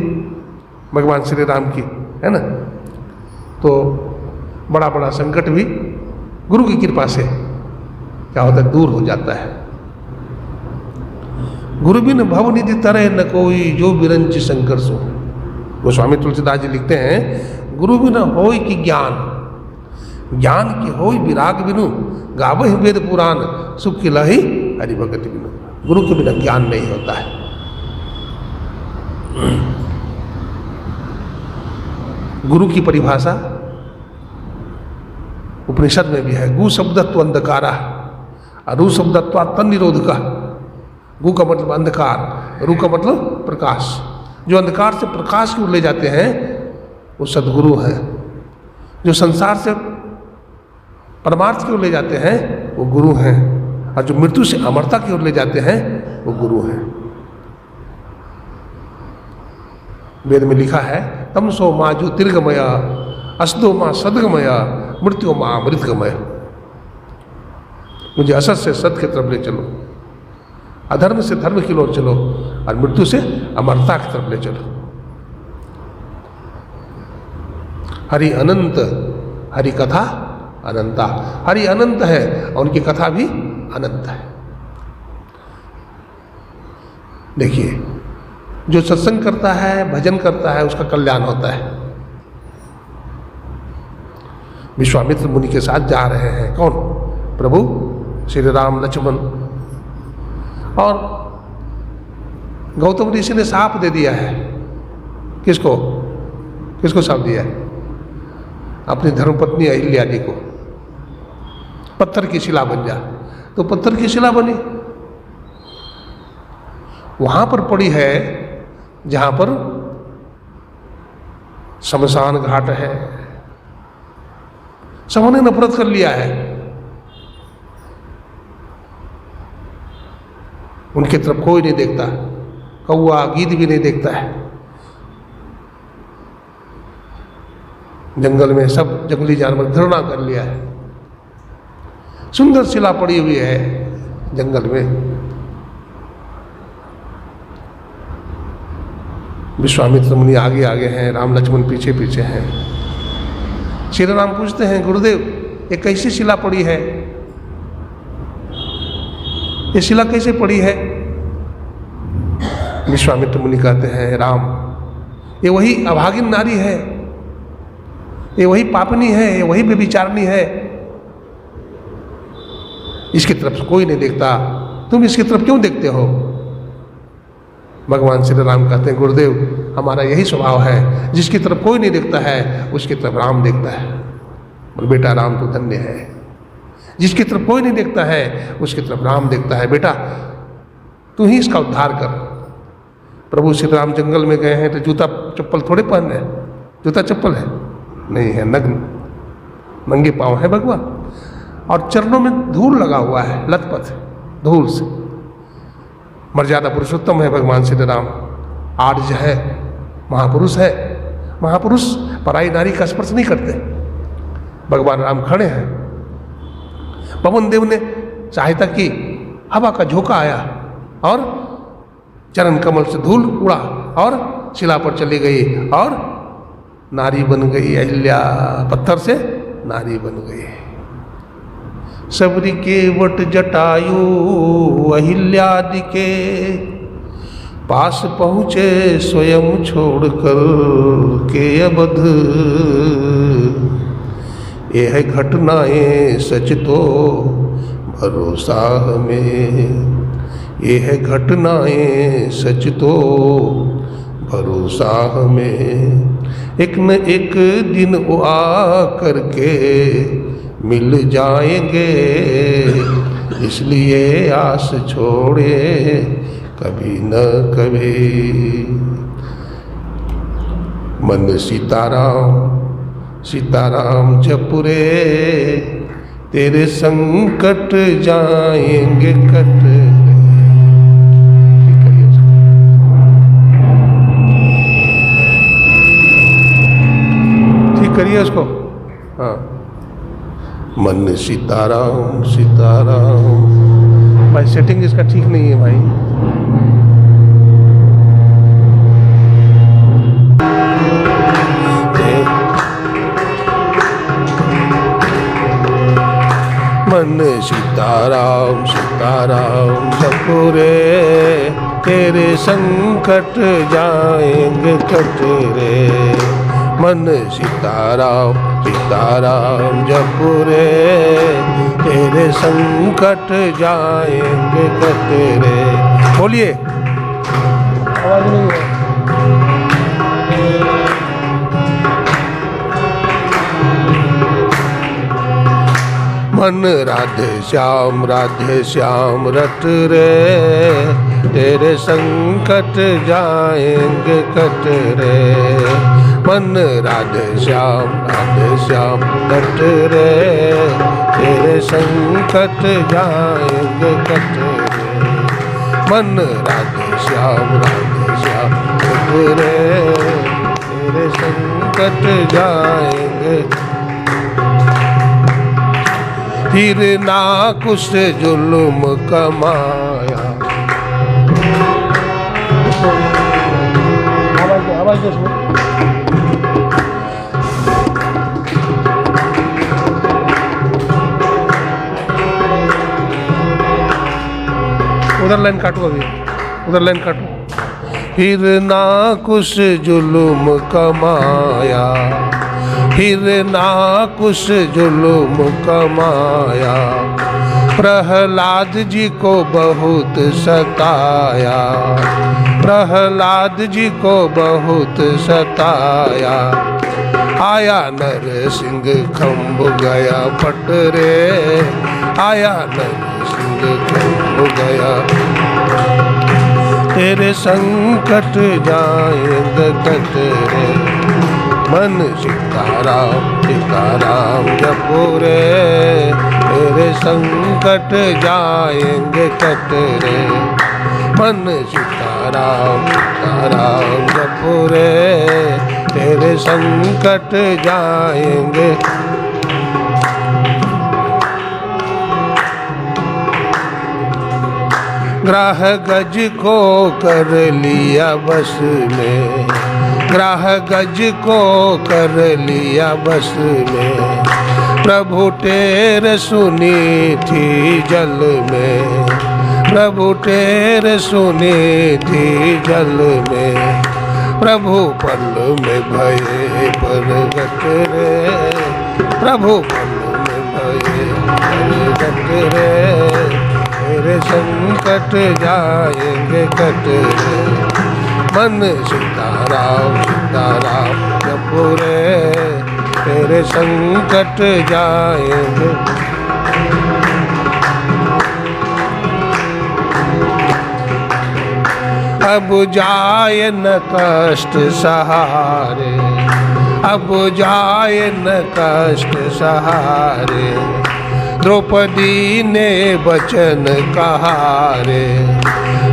भगवान श्री राम की, है ना। तो बड़ा बड़ा संकट भी गुरु की कृपा से क्या होता है, दूर हो जाता है। गुरु बिन भव निधि तरह न कोई, जो बिरंच शंकर सो। गोस्वामी तुलसीदास जी लिखते हैं गुरु बिन होय कि ज्ञान, ज्ञान की होय विराग बिनु, गावहि वेद पुराण, सुख की लही हरि भगति बिनु। गुरु के बिना ज्ञान नहीं होता है। गुरु की परिभाषा उपनिषद में भी है, गु शब्दत्व अंधकारा, रू शब्दत्व तन निरोधका। गु का मतलब अंधकार, रू का मतलब प्रकाश। जो अंधकार से प्रकाश की ओर ले जाते हैं वो सद्गुरु हैं। जो संसार से परमार्थ की ओर ले जाते हैं वो गुरु हैं। और जो मृत्यु से अमरता की ओर ले जाते हैं वो गुरु हैं। वेद में लिखा है तमसो माँ ज्योतिर्गमय, असदो माँ सदगमय, मृत्यु माँ अमृतगमय। मुझे असत से सत की तरफ ले चलो, अधर्म से धर्म की ओर चलो, और मृत्यु से अमरता की तरफ ले चलो। हरि अनंत, हरि कथा अनंता। हरि अनंत है और उनकी कथा भी अनंत है। देखिए जो सत्संग करता है, भजन करता है, उसका कल्याण होता है। विश्वामित्र मुनि के साथ जा रहे हैं कौन? प्रभु श्री राम, लक्ष्मण। और गौतम ऋषि ने साप दे दिया है। किसको साप दिया है? अपनी धर्मपत्नी अहिल्या जी को। पत्थर की शिला बन जा। तो पत्थर की शिला बनी, वहां पर पड़ी है जहां पर शमशान घाट है। सबने नफरत कर लिया है, उनकी तरफ कोई नहीं देखता। कौआ गीद भी नहीं देखता है। जंगल में सब जंगली जानवर घृणा कर लिया है। सुंदर शिला पड़ी हुई है जंगल में। विश्वामित्र मुनि आगे आगे हैं, राम लक्ष्मण पीछे पीछे हैं। श्री राम पूछते हैं गुरुदेव ये कैसी शिला पड़ी है? ये शिला कैसे पड़ी है? विश्वामित्र मुनि कहते हैं राम ये वही अभागिन नारी है, ये वही पापनी है, ये वही व्यभिचारिणी है। इसकी तरफ कोई नहीं देखता, तुम इसकी तरफ क्यों देखते हो? भगवान श्री राम कहते हैं गुरुदेव हमारा यही स्वभाव है, जिसकी तरफ कोई नहीं देखता है उसकी तरफ राम देखता है। बोल बेटा राम तो धन्य है, जिसकी तरफ कोई नहीं देखता है उसकी तरफ राम देखता है। बेटा तू ही इसका उद्धार कर। प्रभु श्री राम जंगल में गए हैं तो जूता चप्पल थोड़े पहन रहे हैं। जूता चप्पल है नहीं है, नंगे पाँव है भगवान। और चरणों में धूल लगा हुआ है, लथपथ धूल से। मर्यादा पुरुषोत्तम है भगवान श्री राम, आर्ज है, महापुरुष है। महापुरुष पराई नारी का स्पर्श नहीं करते। भगवान राम खड़े हैं। पवन देव ने सहायता की, हवा का झोंका आया और चरण कमल से धूल उड़ा और शिला पर चली गई और नारी बन गई अहिल्या। पत्थर से नारी बन गई। सबरी के वट जटायु अहिल्यादि के पास पहुँचे स्वयं छोड़कर के अवध। ये है घटनाएं सच तो भरोसा हमें, ये है घटनाएं सच तो भरोसा हमें। एक न एक दिन वो आ करके मिल जाएंगे, इसलिए आस छोड़े कभी न कभी। मन सीताराम सीताराम जपुरे, तेरे संकट जाएंगे कट। ठीक करिए उसको। हाँ, मन सीताराम सीताराम। भाई सेटिंग इसका ठीक नहीं है भाई। मन सीताराम सीताराम जपुरे, तेरे संकट जाएंगे कट रे। मन सीताराम सीताराम जपुरे, तेरे संकट जाएंगे कट रे। बोलिए, आवाज नहीं है। मन राधे श्याम रट रे, तेरे संकट जाएंगे कट रे। मन राधे श्याम रट रे, तेरे संकट जाएंगे कट रे। मन राधे श्याम रट रे, तेरे संकट जाएंगे। फिर ना कुछ जुल्म कमाया। आवाज उधर लाइन काटो, अभी उधर लाइन काटो। फिर ना कुछ जुल्म कमाया, फिर ना कुछ जुल्म कमाया। प्रहलाद जी को बहुत सताया, प्रहलाद जी को बहुत सताया। आया नरसिंह खम्भ गया पट रे, आया नरसिंह खम्भ गया। तेरे संकट जाएंगे कट रे। मन सीताराम जपुरे, तेरे संकट जाएंगे कट रे। मन सीताराम जपुरे, तेरे संकट जाएंगे। ग्राह गज को कर लिया बस में, ग्राह गज को कर लिया बस में। प्रभु टेर सुनी थी जल में, प्रभु टेर सुनी थी जल में। प्रभु पल में भये प्रगट रे, प्रभु पल में भये प्रगट रे। तेरे संकट जाएंगे कट रे। मन सीताराम जपुरे, तेरे संकट जाएंगे। अब जाए न कष्ट सहारे, अब जाए न कष्ट सहारे। द्रौपदी ने वचन कहा रे,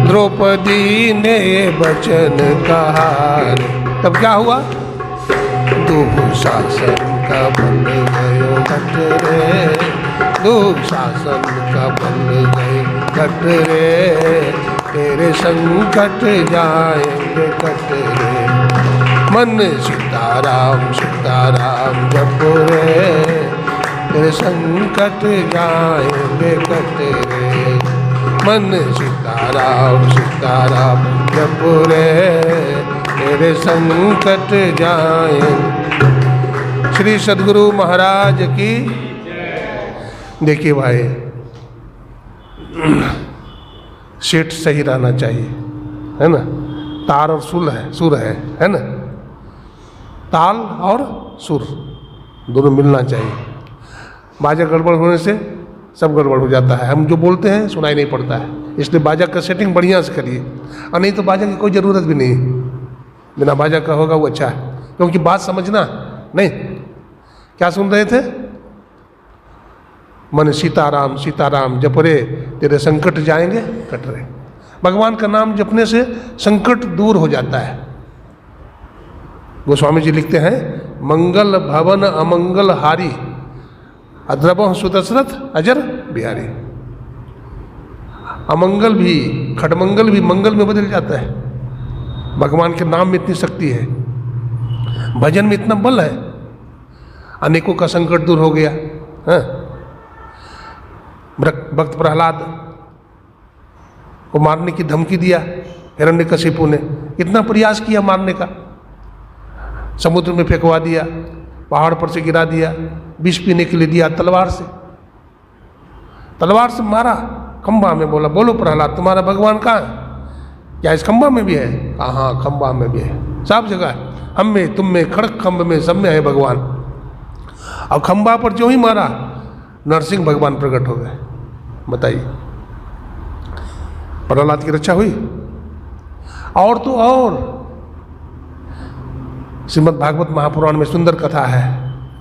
द्रौपदी ने वचन कहा रे। तब क्या हुआ? दुशासन का बन गयो घट रे, दुशासन का बन गए घट रे। तेरे संकट जाएंगे कट रे। मन सीताराम जपुरे, तेरे संकट जाएंगे कट रे। मन सीताराम जपुरे, तेरे संकट जाएंगे। श्री सद्गुरु महाराज की। देखिए भाई, सेट सही रहना चाहिए, है ना। तार और सुर है ना। ताल और सुर दोनों मिलना चाहिए। बाजा गड़बड़ होने से सब गड़बड़ हो जाता है, हम जो बोलते हैं सुनाई नहीं पड़ता है। इसलिए बाजा का सेटिंग बढ़िया से करिए, और नहीं तो बाजा की कोई ज़रूरत भी नहीं है। बिना बाजा का होगा वो अच्छा है, क्योंकि बात समझना नहीं। क्या सुन रहे थे? मन सीताराम सीताराम जप रे, तेरे संकट जाएंगे कट रहे। भगवान का नाम जपने से संकट दूर हो जाता है। गोस्वामी जी लिखते हैं, मंगल भवन अमंगल हारी, अद्रवह सुदशरथ अजर बिहारी। अमंगल भी, खटमंगल भी मंगल में बदल जाता है। भगवान के नाम में इतनी शक्ति है, भजन में इतना बल है। अनेकों का संकट दूर हो गया। भक्त प्रहलाद को मारने की धमकी दिया हिरण्यकशिपु ने, इतना प्रयास किया मारने का, समुद्र में फेंकवा दिया, पहाड़ पर से गिरा दिया, विष पीने के लिए दिया, तलवार से मारा खंबा में। बोला, बोलो प्रहलाद तुम्हारा भगवान कहाँ है? क्या इस खंबा में भी है? कहा हाँ खंबा में भी है, सब जगह है, हम में तुम में खड़क खंब में सब में है भगवान। अब खंबा पर जो ही मारा, नरसिंह भगवान प्रकट हो गए। बताइए, प्रहलाद की रक्षा हुई। और तो और श्रीमद् भागवत महापुराण में सुंदर कथा है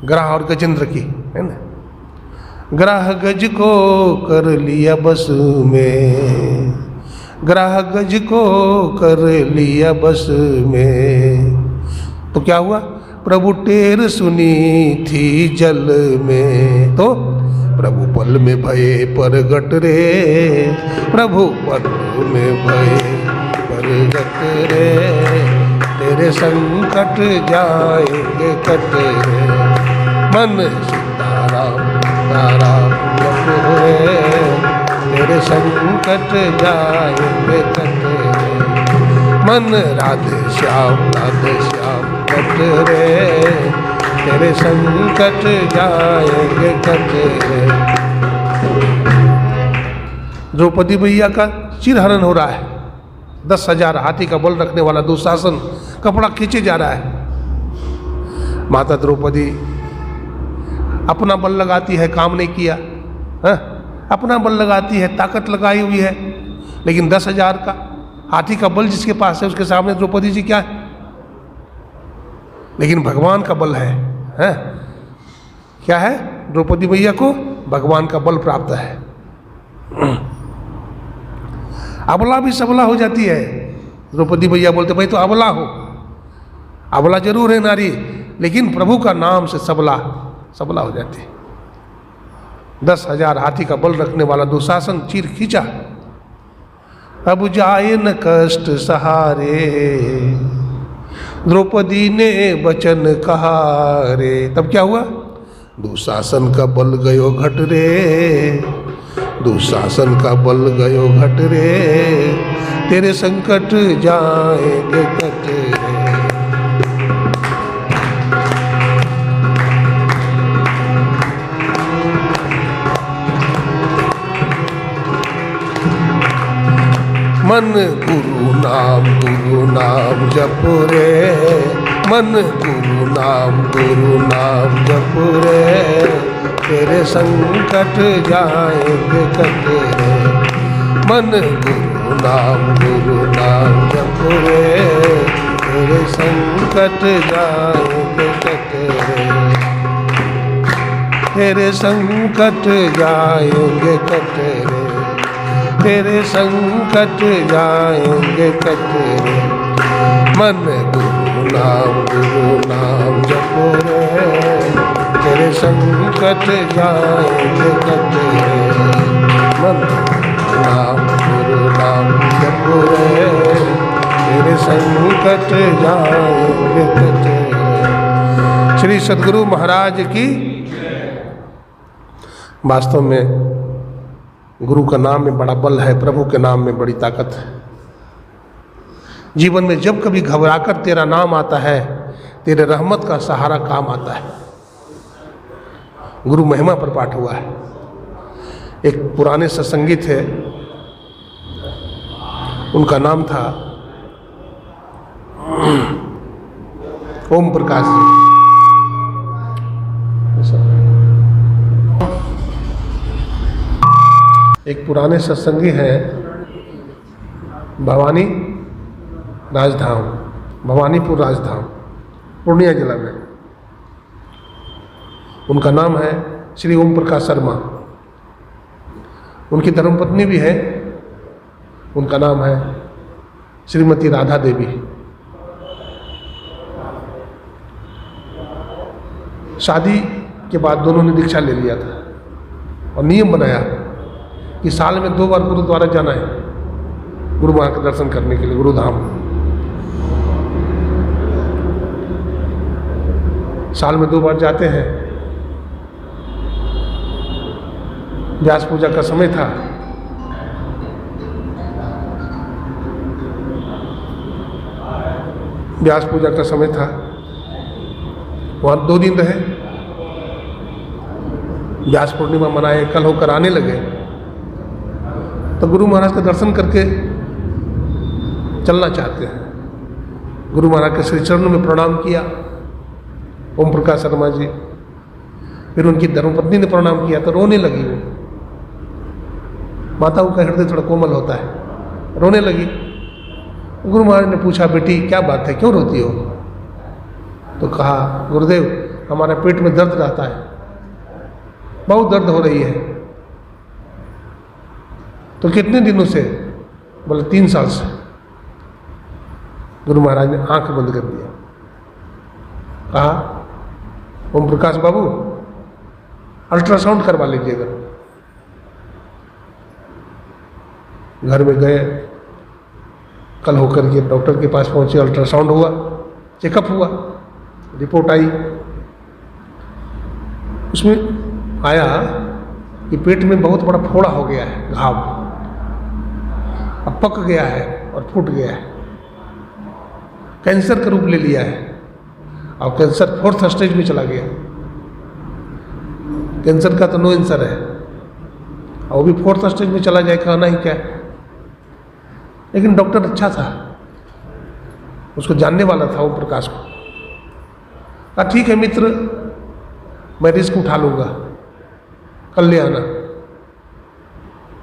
ग्राह और गजेंद्र की, है ना। ग्राह गज को कर लिया बस में, ग्राह गज को कर लिया बस में। तो क्या हुआ? प्रभु टेर सुनी थी जल में, तो प्रभु पल में भये परगट रे, प्रभु पल में भये परगट रे, तेरे संकट जाएंगे कट रे। मन सीताराम सीताराम जप रे, तेरे संकट जाएंगे कट रे। मन राधे श्याम कट रे, तेरे संकट जाएंगे कट रे। द्रौपदी मैया का चिरहरण हो रहा है। 10,000 हाथी का बल रखने वाला दुशासन कपड़ा खींचे जा रहा है। माता द्रौपदी अपना बल लगाती है, काम नहीं किया, अपना बल लगाती है, ताकत लगाई हुई है, लेकिन 10,000 का हाथी का बल जिसके पास है उसके सामने द्रौपदी जी क्या है? लेकिन भगवान का बल है, क्या है? द्रौपदी मैया को भगवान का बल प्राप्त है। अबला भी सबला हो जाती है। द्रौपदी मैया बोलते भाई तो अबला हो, अबला जरूर है नारी, लेकिन प्रभु का नाम से सबला हो जाती है। 10,000 हाथी का बल रखने वाला दुशासन चीर खींचा, अब जाए न कष्ट सहारे, द्रौपदी ने वचन कहा रे। तब क्या हुआ? दुशासन का बल गयो घट रे, दुशासन का बल गयो घट रे, तेरे संकट जाएंगे कट रे। मन गुरु नाम जप रे, मन गुरु नाम जप रे, तेरे संकट जाएंगे कट रे। मन गुरु नाम जप रे, तेरे संकट जाएंगे कट रे, तेरे संकट जाएंगे कट रे, तेरे संकट जाएंगे कट रे। मन गुरु नाम जप रे, तेरे संकट जाएंगे कट रे। मन गुरु नाम जप रे, तेरे संकट जाएंगे कट रे। श्री सद्गुरु महाराज की। वास्तव में गुरु का नाम में बड़ा बल है, प्रभु के नाम में बड़ी ताकत है। जीवन में जब कभी घबराकर तेरा नाम आता है, तेरे रहमत का सहारा काम आता है। गुरु महिमा पर पाठ हुआ है। एक पुराने सत्संगी थे, उनका नाम था ओम प्रकाश जी। एक पुराने सत्संगी हैं भवानी राजधाम, भवानीपुर राजधाम, पूर्णिया जिला में। उनका नाम है श्री ओम प्रकाश शर्मा। उनकी धर्मपत्नी भी है, उनका नाम है श्रीमती राधा देवी। शादी के बाद दोनों ने दीक्षा ले लिया था और नियम बनाया कि साल में 2 बार गुरुद्वारा जाना है, गुरु महाराज के दर्शन करने के लिए, गुरुधाम। साल में 2 बार जाते हैं। व्यास पूजा का समय था, व्यास पूजा का समय था, वहाँ 2 दिन रहे। व्यास पूर्णिमा मनाए, कल होकर आने लगे तो गुरु महाराज का दर्शन करके चलना चाहते हैं। गुरु महाराज के श्री चरणों में प्रणाम किया ओम प्रकाश शर्मा जी। फिर उनकी धर्मपत्नी ने प्रणाम किया तो रोने लगी। वो माताओं का हृदय थोड़ा कोमल होता है, रोने लगी। गुरु महाराज ने पूछा, बेटी क्या बात है, क्यों रोती हो? तो कहा, गुरुदेव हमारे पेट में दर्द रहता है, बहुत दर्द हो रही है। तो कितने दिनों से? बोले 3 साल से। गुरु महाराज ने आंख बंद कर दिया, कहा, ओम प्रकाश बाबू अल्ट्रासाउंड करवा लीजिएगा। घर में गए, कल होकर के डॉक्टर के पास पहुंचे, अल्ट्रासाउंड हुआ, चेकअप हुआ, रिपोर्ट आई। उसमें आया कि पेट में बहुत बड़ा फोड़ा हो गया है, घाव अब पक गया है और फूट गया है, कैंसर का रूप ले लिया है। और कैंसर 4th स्टेज में चला गया। कैंसर का तो नो आंसर है, और वो भी 4th स्टेज में चला जाए, कहना ही क्या। लेकिन डॉक्टर अच्छा था, उसको जानने वाला था ओम प्रकाश को। कहा, ठीक है मित्र, मैं रिस्क उठा लूँगा, कल ले आना।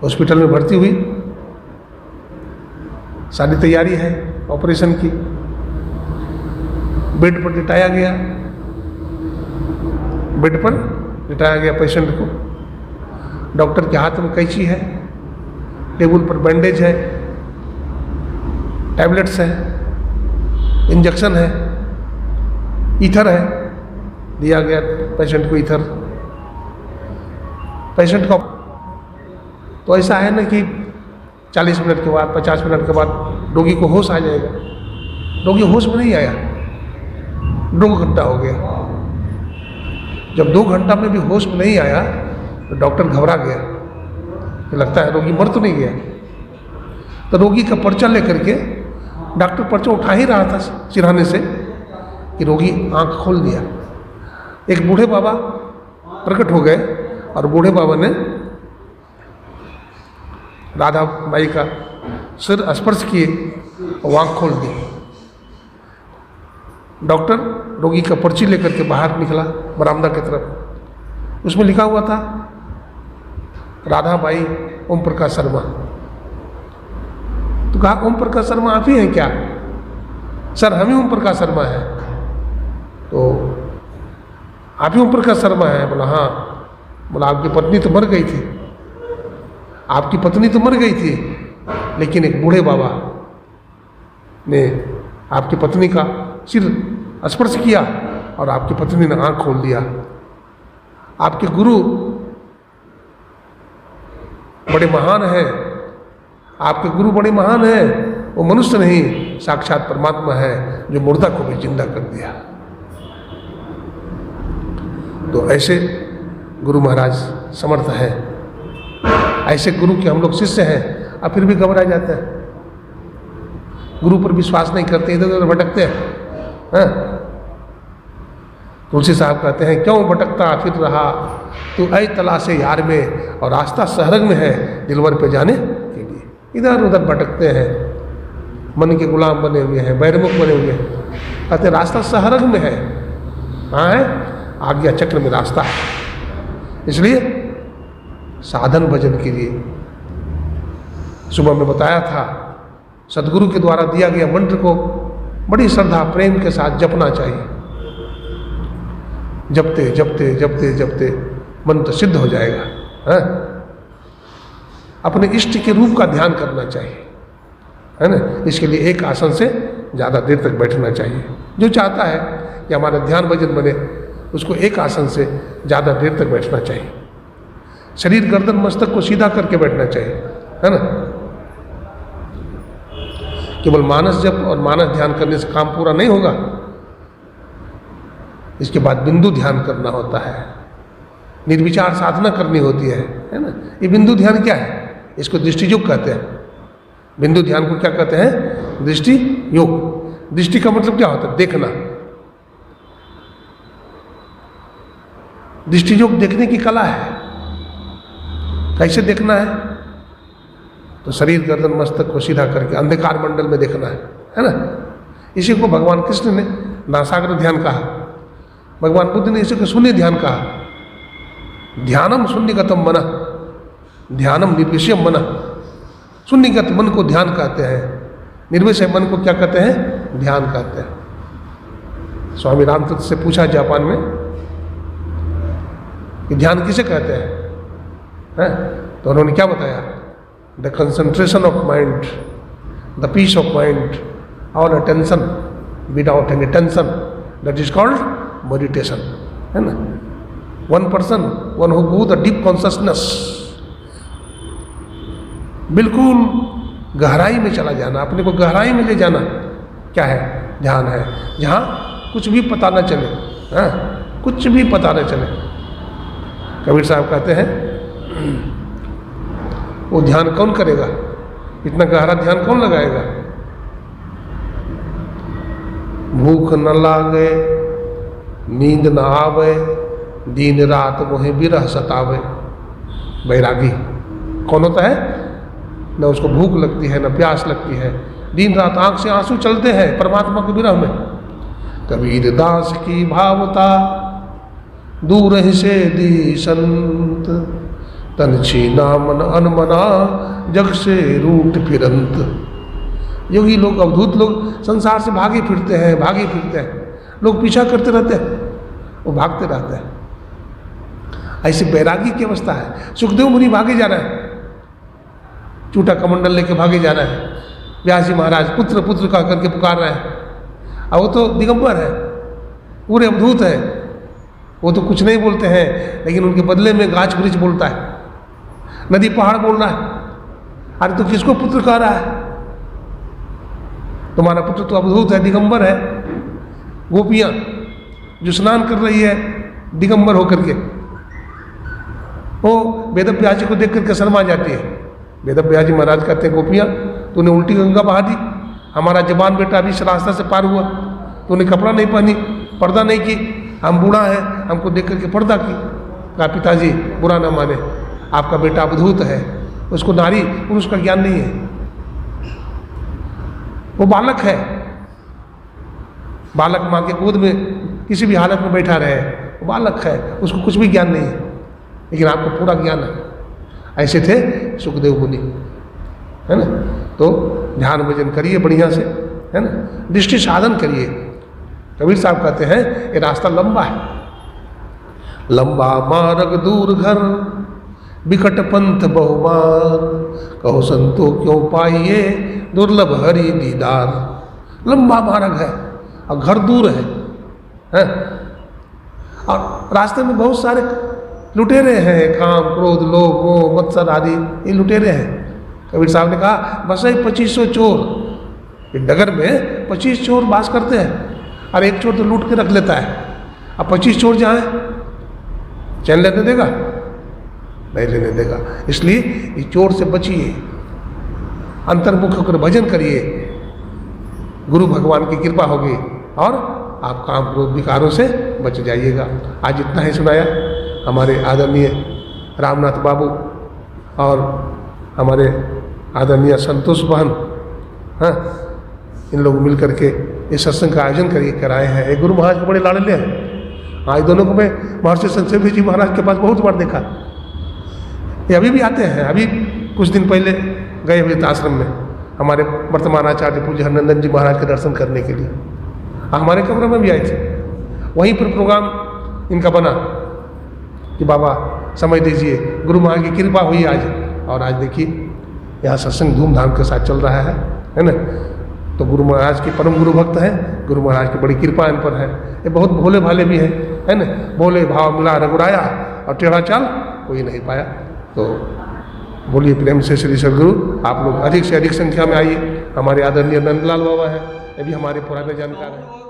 हॉस्पिटल में भर्ती हुई, सारी तैयारी है ऑपरेशन की। बेड पर लिटाया गया, बेड पर लिटाया गया पेशेंट को। डॉक्टर के हाथ में कैंची है, टेबल पर बैंडेज है, टैबलेट्स है, इंजेक्शन है, ईथर है, दिया गया पेशेंट को ईथर। पेशेंट को तो ऐसा है ना कि 40 मिनट के बाद, 50 मिनट के बाद रोगी को होश आ जाएगा। रोगी होश में नहीं आया, 2 घंटा हो गया। जब 2 घंटा में भी होश में नहीं आया तो डॉक्टर घबरा गया कि लगता है रोगी मर तो नहीं गया। तो रोगी का पर्चा लेकर के डॉक्टर पर्चा उठा ही रहा था सिरहाने से कि रोगी आंख खोल दिया। एक बूढ़े बाबा प्रकट हो गए और बूढ़े बाबा ने राधा बाई का सिर स्पर्श किए और आंख खोल दी। डॉक्टर रोगी का पर्ची लेकर के बाहर निकला बरामदा की तरफ। उसमें लिखा हुआ था राधा बाई ओम प्रकाश शर्मा। तो कहा, ओम प्रकाश शर्मा आप ही हैं क्या? सर हम ही ओम प्रकाश शर्मा हैं। तो आप ही ओम प्रकाश शर्मा हैं? बोला हाँ। बोला आपकी पत्नी तो मर गई थी। आपकी पत्नी तो मर गई थी, लेकिन एक बूढ़े बाबा ने आपकी पत्नी का सिर स्पर्श किया और आपकी पत्नी ने आंख खोल दिया। आपके गुरु बड़े महान हैं, आपके गुरु बड़े महान हैं। वो मनुष्य नहीं, साक्षात परमात्मा है जो मुर्दा को भी जिंदा कर दिया। तो ऐसे गुरु महाराज समर्थ है। ऐसे गुरु के हम लोग शिष्य हैं, और फिर भी घबरा जाते हैं, गुरु पर विश्वास नहीं करते, इधर उधर भटकते हैं। तुलसी साहब कहते हैं, क्यों भटकता फिर रहा तू ऐ तलाशे यार में, और रास्ता सहरग में है दिलवर पे जाने के लिए। इधर उधर भटकते हैं, मन के गुलाम बने हुए हैं, बैरमुख बने हुए हैं। कहते रास्ता सहरग में है, हाँ है, आज्ञा चक्र में रास्ता है। इसलिए साधन भजन के लिए सुबह में बताया था, सदगुरु के द्वारा दिया गया मंत्र को बड़ी श्रद्धा प्रेम के साथ जपना चाहिए। जपते जपते जपते जपते मंत्र सिद्ध हो जाएगा। है? अपने इष्ट के रूप का ध्यान करना चाहिए, है ना। इसके लिए एक आसन से ज़्यादा देर तक बैठना चाहिए। जो चाहता है कि हमारा ध्यान भजन बने, उसको एक आसन से ज़्यादा देर तक बैठना चाहिए। शरीर गर्दन मस्तक को सीधा करके बैठना चाहिए, है ना। केवल मानस जप और मानस ध्यान करने से काम पूरा नहीं होगा। इसके बाद बिंदु ध्यान करना होता है, निर्विचार साधना करनी होती है ना। ये बिंदु ध्यान क्या है? इसको दृष्टि योग कहते हैं। बिंदु ध्यान को क्या कहते हैं? दृष्टि योग। दृष्टि का मतलब क्या होता है? देखना। दृष्टि योग देखने की कला है। कैसे देखना है? तो शरीर गर्दन मस्तक को सीधा करके अंधकार मंडल में देखना है ना। इसी को भगवान कृष्ण ने नासाग्र ध्यान कहा, भगवान बुद्ध ने इसी को शून्य ध्यान कहा। ध्यानम शून्यगतम मन, ध्यानम निर्विषयम मन। शून्यगत मन को ध्यान कहते हैं, निर्विषय मन को क्या कहते हैं? ध्यान कहते हैं। स्वामी रामतीर्थ से पूछा जापान में कि ध्यान किसे कहते हैं? तो उन्होंने क्या बताया? The concentration of mind, the peace of mind, और attention without any tension, that is called meditation, है ना। One person, one who go the deep consciousness, बिल्कुल गहराई में चला जाना, अपने को गहराई में ले जाना, क्या है? ध्यान है। जहाँ कुछ भी पता न चले, हाँ, कुछ भी पता न चले। कबीर साहब कहते हैं, वो ध्यान कौन करेगा? इतना गहरा ध्यान कौन लगाएगा? भूख न लागे, नींद न आवे, दिन रात मोहे बिरह सतावे। बैरागी कौन होता है? न उसको भूख लगती है, न प्यास लगती है, दिन रात आंख से आंसू चलते हैं परमात्मा के विरह में। कबीर दास की भावता दूर ही से दी संत, तन छीना मन अनमना जग से रूठ फिरंत। योगी लोग, अवधूत लोग संसार से भागे फिरते हैं, भागे फिरते हैं। लोग पीछा करते रहते हैं, वो भागते रहते हैं। ऐसी बैरागी की अवस्था है। सुखदेव मुनि भागे जा रहे हैं, चूटा कमंडल लेके भागे जा रहे हैं। व्यास जी महाराज पुत्र पुत्र कह करके पुकार रहे हैं। अब वो तो दिगंबर है, पूरे अवधूत है, वो तो कुछ नहीं बोलते हैं, लेकिन उनके बदले में गाछ वृक्ष बोलता है, नदी पहाड़ बोल रहा है। अरे तो किसको पुत्र कह रहा है? तुम्हारा पुत्र तो अवधूत है, दिगंबर है। गोपियाँ जो स्नान कर रही है दिगंबर होकर के, वो वेदव्यास जी को देख करके शर्मा जाती है। वेदव्यास जी महाराज कहते हैं, गोपियाँ तूने उल्टी गंगा बहा दी, हमारा जवान बेटा अभी इस रास्ता से पार हुआ, तूने कपड़ा नहीं पहनी, पर्दा नहीं की, हम बूढ़ा है, हमको देख करके पर्दा की। कहा पिताजी बुरा ना माने, आपका बेटा अवधूत है, उसको नारी पुरुष का ज्ञान नहीं है, वो बालक है। बालक माँ के गोद में किसी भी हालत में बैठा रहे, वो बालक है, उसको कुछ भी ज्ञान नहीं है, लेकिन आपको पूरा ज्ञान है। ऐसे थे सुखदेव मुनि, है ना। तो ध्यान भजन करिए बढ़िया से, है ना। दृष्टि साधन करिए। कबीर साहब कहते हैं ये रास्ता लंबा है, लंबा मार्ग दूर घर, बिकट पंथ बहुमार, कहो संतो क्यों पाइए दुर्लभ हरि दीदार। लंबा मार्ग है और घर दूर है? और रास्ते में बहुत सारे लुटेरे हैं, काम क्रोध लोभ मोह मत्सर आदि, ये लुटेरे हैं। कबीर साहब ने कहा बसे 2500 चोर, इस नगर में 25 चोर बास करते हैं, और एक चोर तो लूट के रख लेता है। अब 25 चोर जाए, चैन लेने देगा? नहीं लेने देगा। इसलिए इस चोर से बचिए, अंतर्मुख होकर भजन करिए, गुरु भगवान की कृपा होगी और आप काम क्रोध विकारों से बच जाइएगा। आज इतना ही सुनाया। हमारे आदरणीय रामनाथ बाबू और हमारे आदरणीय संतोष बहन, हाँ, इन लोग मिल करके इस सत्संग का आयोजन कराए हैं। एक गुरु महाराज के बड़े लाडले हैं। आज दोनों को मैं महर्षि संचेती जी महाराज के पास बहुत बार देखा। ये अभी भी आते हैं। अभी कुछ दिन पहले गए हुए थे आश्रम में हमारे वर्तमान आचार्य पूज्य हरनंदन जी महाराज के दर्शन करने के लिए। हमारे कमरे में भी आए थे। वहीं पर प्रोग्राम इनका बना कि बाबा समय दीजिए, गुरु महाराज की कृपा हुई आज। और आज देखिए यहाँ सत्संग धूमधाम के साथ चल रहा है ना। तो गुरु महाराज के परम गुरु भक्त हैं। गुरु महाराज की बड़ी कृपा इन पर है। ये बहुत भोले भाले भी हैं, है ना। भोले भाव मिला रघुराया और टेढ़ा चाल कोई नहीं पाया। तो बोलिए प्रेम से श्री सद्गुरु। आप लोग अधिक से अधिक संख्या में आइए। हमारे आदरणीय नंदलाल बाबा हैं, ये भी हमारे पुराने जानकार हैं।